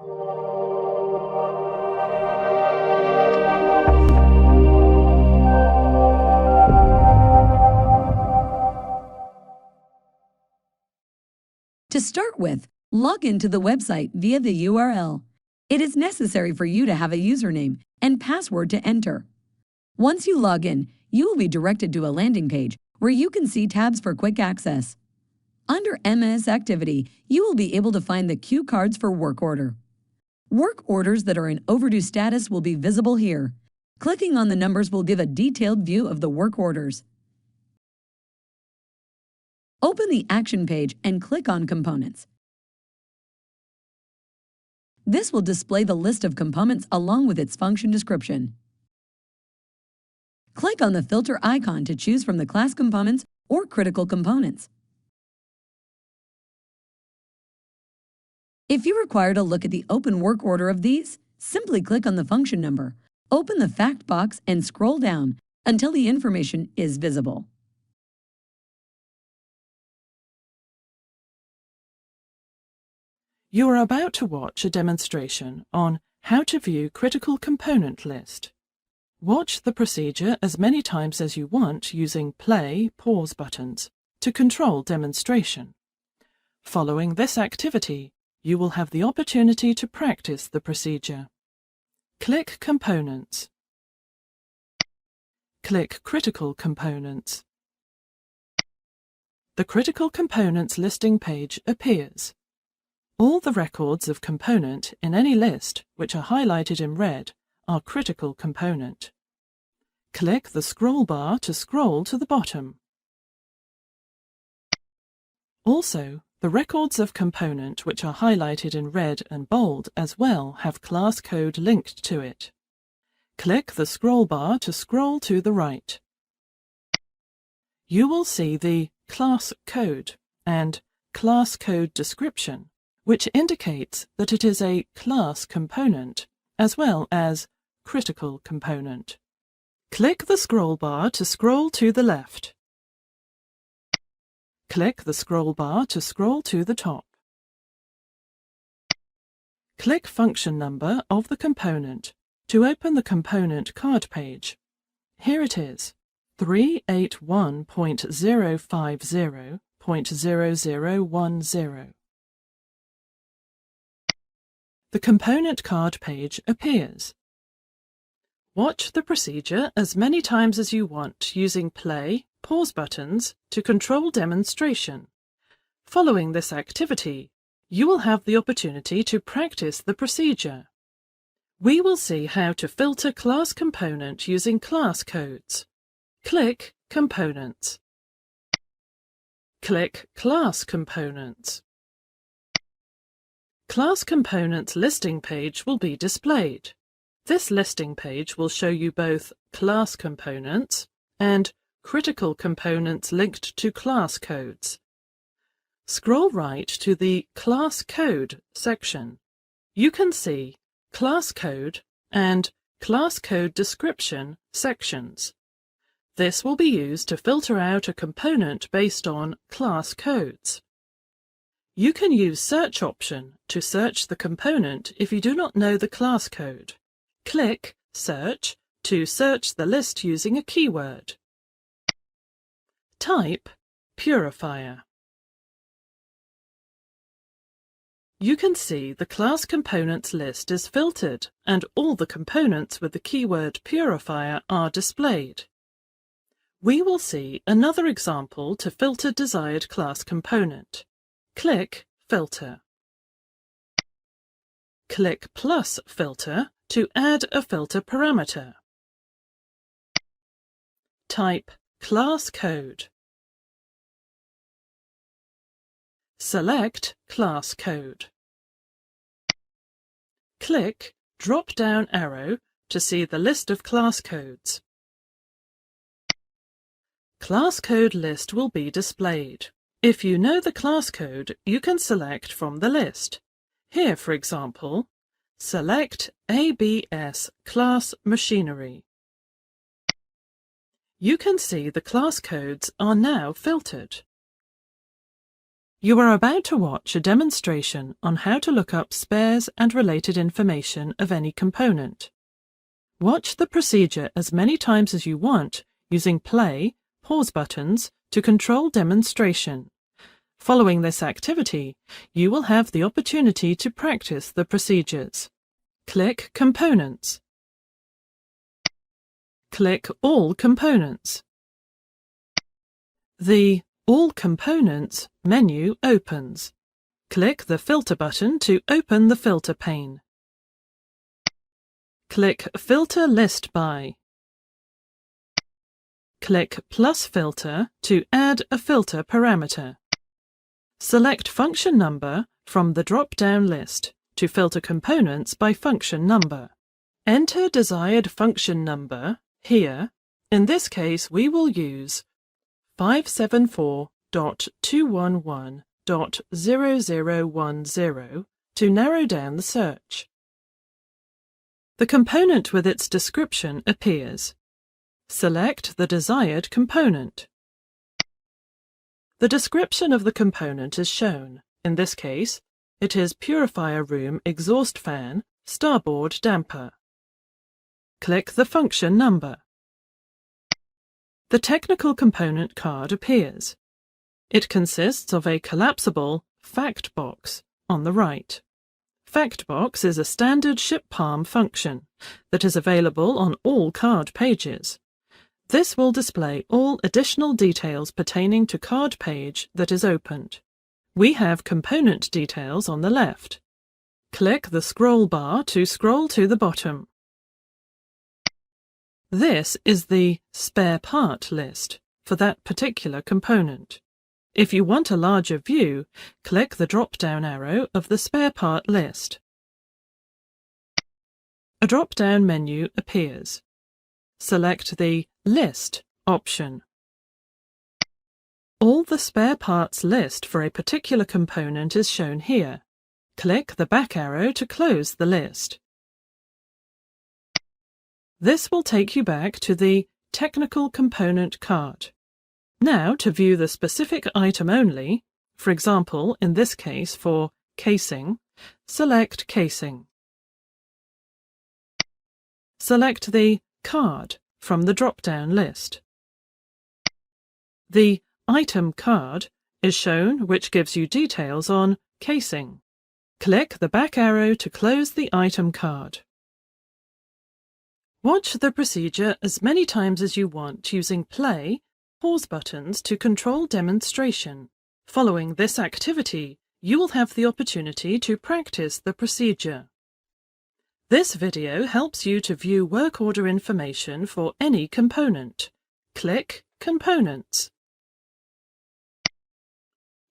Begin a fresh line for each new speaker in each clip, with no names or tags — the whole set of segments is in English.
To start with, log into the website via the URL. It is necessary for you to have a username and password to enter. Once you log in, you will be directed to a landing page where you can see tabs for quick access. Under MS Activity, you will be able to find the cue cards for work order. Work orders that are in overdue status will be visible here. Clicking on the numbers will give a detailed view of the work orders. Open the Action page and click on Components. This will display the list of components along with its function description. Click on the filter icon to choose from the class components or critical components. If you require to look at the open work order of these, simply click on the function number, open the fact box and scroll down until the information is visible.
You are about to watch a demonstration on how to view critical component list. Watch the procedure as many times as you want using play, pause buttons to control demonstration. Following this activity, you will have the opportunity to practice the procedure. Click Components. Click Critical Components. The Critical Components listing page appears. All the records of component in any list which are highlighted in red are critical component. Click the scroll bar to scroll to the bottom. Also, the records of component which are highlighted in red and bold as well have class code linked to it. Click the scroll bar to scroll to the right. You will see the class code and class code description, which indicates that it is a class component as well as critical component. Click the scroll bar to scroll to the left. Click the scroll bar to scroll to the top. Click function number of the component to open the component card page. Here it is, 381.050.0010. The component card page appears. Watch the procedure as many times as you want using play, pause buttons to control demonstration. Following this activity, you will have the opportunity to practice the procedure. We will see how to filter class component using class codes. Click Components. Click Class Components. Class Components listing page will be displayed. This listing page will show you both class components and critical components linked to class codes. Scroll right to the Class Code section. You can see Class Code and Class Code Description sections. This will be used to filter out a component based on class codes. You can use Search option to search the component if you do not know the class code. Click Search to search the list using a keyword. Type Purifier. You can see the class components list is filtered and all the components with the keyword Purifier are displayed. We will see another example to filter desired class component. Click Filter. Click Plus Filter to add a filter parameter. Type Class Code. Select Class Code. Click drop-down arrow to see the list of class codes. Class code list will be displayed. If you know the class code, you can select from the list. Here, for example, select ABS Class Machinery. You can see the class codes are now filtered. You are about to watch a demonstration on how to look up spares and related information of any component. Watch the procedure as many times as you want using play, pause buttons to control demonstration. Following this activity, you will have the opportunity to practice the procedures. Click Components. Click All Components. The All Components menu opens. Click the Filter button to open the filter pane. Click Filter List By. Click Plus Filter to add a filter parameter. Select Function Number from the drop-down list to filter components by function number. Enter desired function number here. In this case, we will use 574.211.0010 to narrow down the search. The component with its description appears. Select the desired component. The description of the component is shown. In this case, it is Purifier Room Exhaust Fan, Starboard Damper. Click the function number. The technical component card appears. It consists of a collapsible fact box on the right. Fact box is a standard ShipPalm function that is available on all card pages. This will display all additional details pertaining to card page that is opened. We have component details on the left. Click the scroll bar to scroll to the bottom. This is the spare part list for that particular component. If you want a larger view, click the drop-down arrow of the spare part list. A drop-down menu appears. Select the List option. All the spare parts list for a particular component is shown here. Click the back arrow to close the list. This will take you back to the Technical Component card. Now, to view the specific item only, for example, in this case for casing, select Casing. Select the Card from the drop-down list. The Item card is shown, which gives you details on casing. Click the back arrow to close the Item card. Watch the procedure as many times as you want using play, pause buttons to control demonstration. Following this activity, you will have the opportunity to practice the procedure. This video helps you to view work order information for any component. Click Components.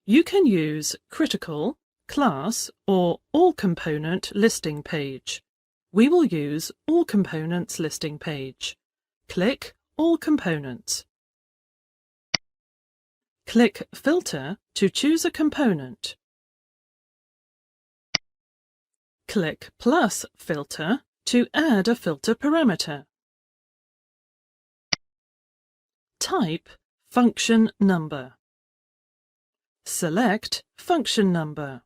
You can use Critical, Class, or All Component listing page. We will use All Components listing page. Click All Components. Click Filter to choose a component. Click Plus Filter to add a filter parameter. Type function number. Select function number.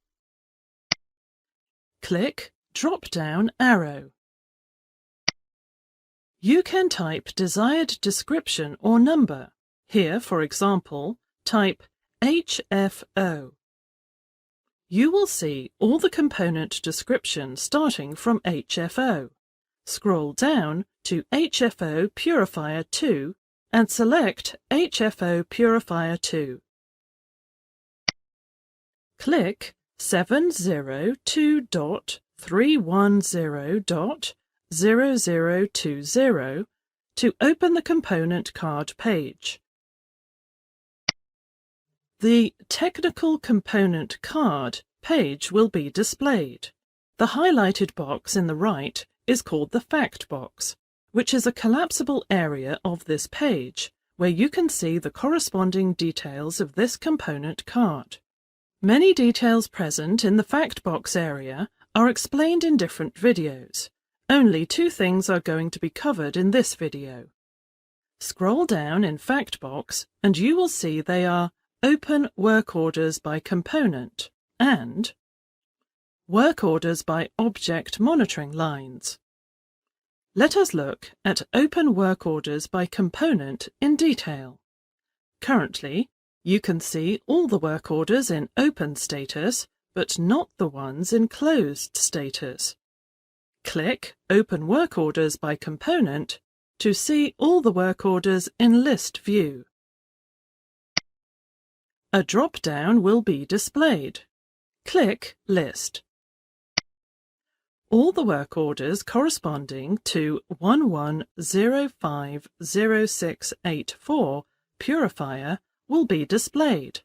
Click drop-down arrow. You can type desired description or number. Here, for example, type HFO. You will see all the component description starting from HFO. Scroll down to HFO Purifier 2 and select HFO Purifier 2. Click 702.310.0020 to open the component card page. The Technical Component card page will be displayed. The highlighted box in the right is called the Fact box, which is a collapsible area of this page where you can see the corresponding details of this component card. Many details present in the Fact box area are explained in different videos. Only two things are going to be covered in this video. Scroll down in Fact box and you will see they are Open Work Orders by Component and Work Orders by Object Monitoring Lines. Let us look at Open Work Orders by Component in detail. Currently, you can see all the work orders in open status, but not the ones in closed status. Click Open Work Orders by Component to see all the work orders in list view. A drop-down will be displayed. Click List. All the work orders corresponding to 11050684 Purifier will be displayed.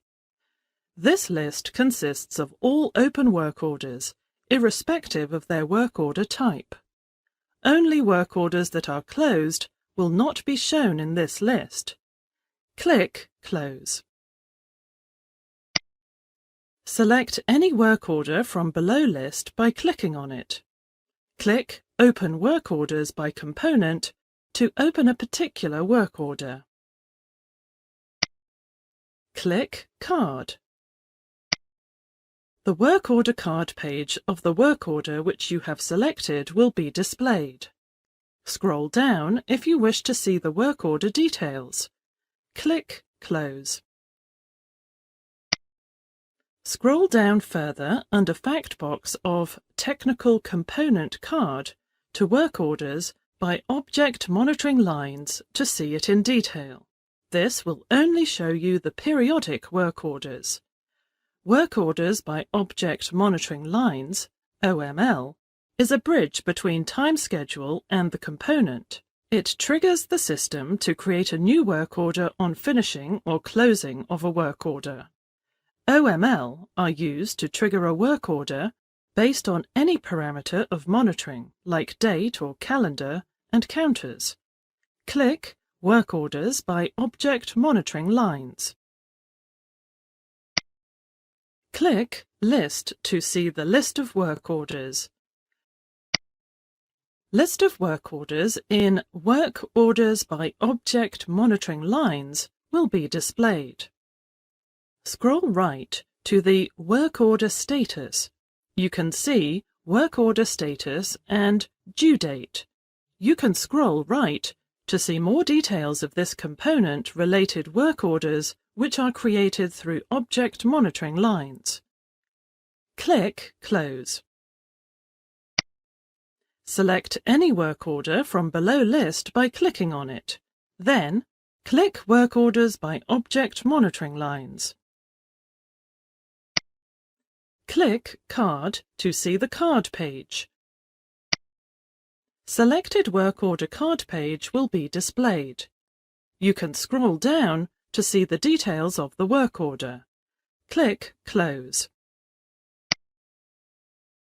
This list consists of all open work orders, irrespective of their work order type. Only work orders that are closed will not be shown in this list. Click Close. Select any work order from below list by clicking on it. Click Open Work Orders by Component to open a particular work order. Click Card. The work order card page of the work order which you have selected will be displayed. Scroll down if you wish to see the work order details. Click Close. Scroll down further under fact box of Technical Component Card to Work Orders by Object Monitoring Lines to see it in detail. This will only show you the periodic work orders. Work Orders by Object Monitoring Lines, OML, is a bridge between time schedule and the component. It triggers the system to create a new work order on finishing or closing of a work order. OML are used to trigger a work order based on any parameter of monitoring, like date or calendar, and counters. Click Work Orders by Object Monitoring Lines. Click List to see the list of work orders. List of work orders in Work Orders by Object Monitoring Lines will be displayed. Scroll right to the Work Order Status. You can see Work Order Status and Due Date. You can scroll right to see more details of this component-related work orders which are created through Object Monitoring Lines. Click Close. Select any work order from below list by clicking on it. Then, click Work Orders by Object Monitoring Lines. Click Card to see the card page. Selected work order card page will be displayed. You can scroll down to see the details of the work order. Click Close.